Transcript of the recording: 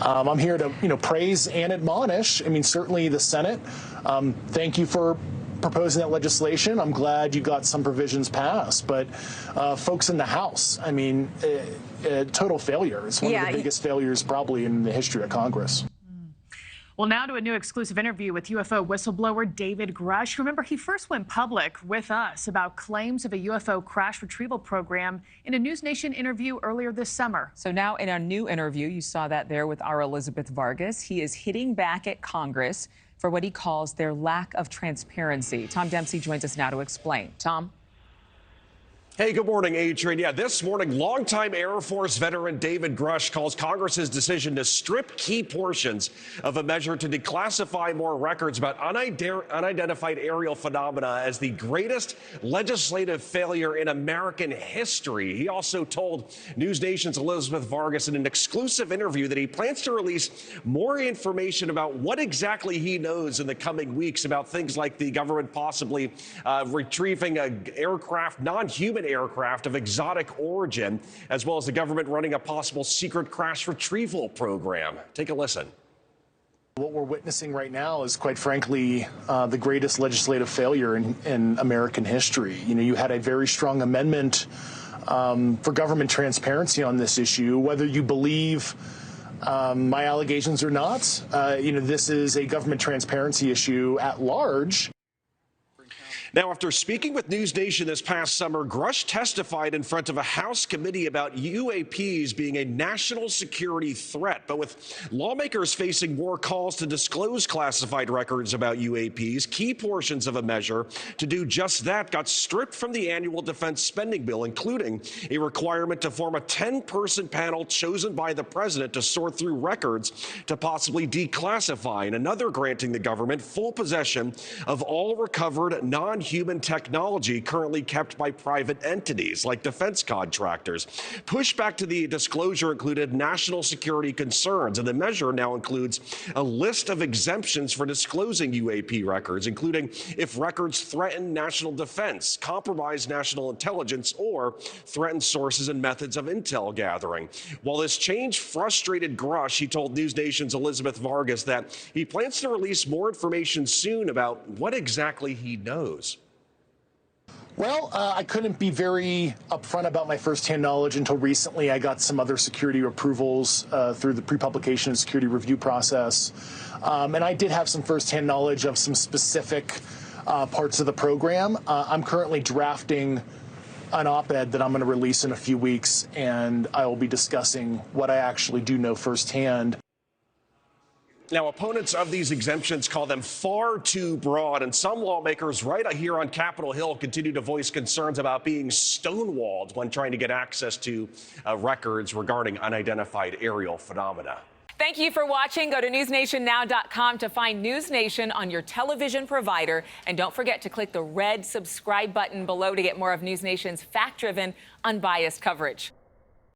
I'm here to, praise and admonish. I mean, certainly the Senate. Thank you for proposing that legislation. I'm glad you got some provisions passed, but folks in the House, I mean, total failure. It's one of the biggest failures probably in the history of Congress. Well, now to a new exclusive interview with UFO whistleblower David Grusch. Remember, he first went public with us about claims of a UFO crash retrieval program in a NewsNation interview earlier this summer. So now in a new interview, you saw that there with our Elizabeth Vargas, he is hitting back at Congress for what he calls their lack of transparency. Tom Dempsey joins us now to explain. Tom? Hey, good morning, Adrienne. Yeah, this morning, longtime Air Force veteran David Grusch calls Congress's decision to strip key portions of a measure to declassify more records about unidentified aerial phenomena as the greatest legislative failure in American history. He also told NewsNation's Elizabeth Vargas in an exclusive interview that he plans to release more information about what exactly he knows in the coming weeks about things like the government possibly retrieving an aircraft, non-human aircraft of exotic origin, as well as the government running a possible secret crash retrieval program. Take a listen. What we're witnessing right now is, quite frankly, the greatest legislative failure in American history. You had a very strong amendment for government transparency on this issue, whether you believe my allegations or not. This is a government transparency issue at large. Now, after speaking with NewsNation this past summer, Grusch testified in front of a House committee about UAPs being a national security threat. But with lawmakers facing more calls to disclose classified records about UAPs, key portions of a measure to do just that got stripped from the annual defense spending bill, including a requirement to form a 10-person panel chosen by the president to sort through records to possibly declassify, and another granting the government full possession of all recovered non-human technology currently kept by private entities like defense contractors. Pushback to the disclosure included national security concerns, and the measure now includes a list of exemptions for disclosing UAP records, including if records threaten national defense, compromise national intelligence, or threaten sources and methods of intel gathering. While this change frustrated Grusch, he told NewsNation's Elizabeth Vargas that he plans to release more information soon about what exactly he knows. Well, I couldn't be very upfront about my firsthand knowledge until recently. I got some other security approvals through the prepublication and security review process. And I did have some firsthand knowledge of some specific parts of the program. I'm currently drafting an op-ed that I'm going to release in a few weeks, and I will be discussing what I actually do know firsthand. Now, opponents of these exemptions call them far too broad, and some lawmakers right here on Capitol Hill continue to voice concerns about being stonewalled when trying to get access to records regarding unidentified aerial phenomena. Thank you for watching. Go to newsnationnow.com to find NewsNation on your television provider. And don't forget to click the red subscribe button below to get more of NewsNation's fact-driven, unbiased coverage.